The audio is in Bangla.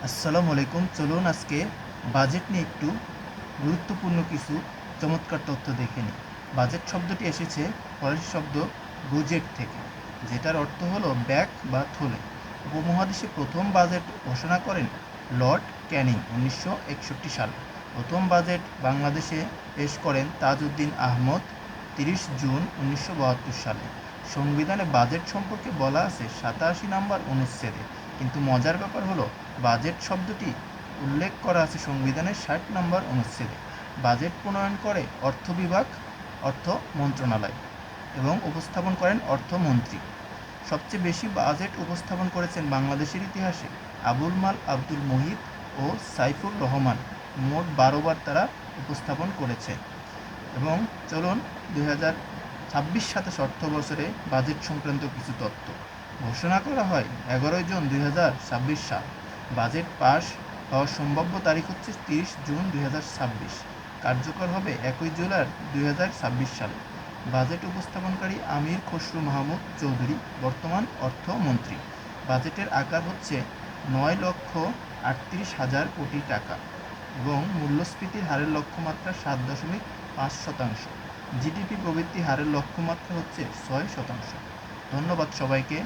আসসালামু আলাইকুম। চলুন আজকে বাজেট নিয়ে একটু গুরুত্বপূর্ণ কিছু চমৎকার তথ্য দেখে নিই। বাজেট শব্দটি এসেছে ফরাসি শব্দ বুজেট থেকে, যেটার অর্থ হলো ব্যাগ বা থলে। উপমহাদেশে প্রথম বাজেট ঘোষণা করেন লর্ড ক্যানিং 1961 সালে। প্রথম বাজেট বাংলাদেশে পেশ করেন তাজউদ্দিন আহমদ 30 জুন 1972 সালে। সংবিধানে বাজেট সম্পর্কে বলা আছে 87 নম্বর অনুচ্ছেদে, কিন্তু মজার ব্যাপার হলো বাজেট শব্দটি উল্লেখ করা আছে সংবিধানের 60 নম্বর অনুচ্ছেদে। বাজেট প্রণয়ন করে অর্থ বিভাগ, অর্থ মন্ত্রণালয়, এবং উপস্থাপন করেন অর্থমন্ত্রী। সবচেয়ে বেশি বাজেট উপস্থাপন করেছেন বাংলাদেশের ইতিহাসে আবুল মাল আব্দুল মুহিত ও সাইফুর রহমান। মোট 12 বার তারা উপস্থাপন করেছে। এবং চলুন 2026-27 অর্থ বছরে বাজেট সংক্রান্ত কিছু তথ্য ঘোষণা করা হয় 11 জুন 2026 সাল। বাজেট পাস হওয়ার সম্ভাব্য তারিখ হচ্ছে 30 জুন 2026। কার্যকর হবে 1 জুলাই 2026 সালে। বাজেট উপস্থাপনকারী আমির খসরু মাহমুদ চৌধুরী, বর্তমান অর্থমন্ত্রী। বাজেটের আকার হচ্ছে 9,38,000 কোটি টাকা এবং মূল্যস্ফীতির হারের লক্ষ্যমাত্রা 7.5%। জিডিপি প্রবৃদ্ধি হারের লক্ষ্যমাত্রা হচ্ছে 6%। ধন্যবাদ সবাইকে।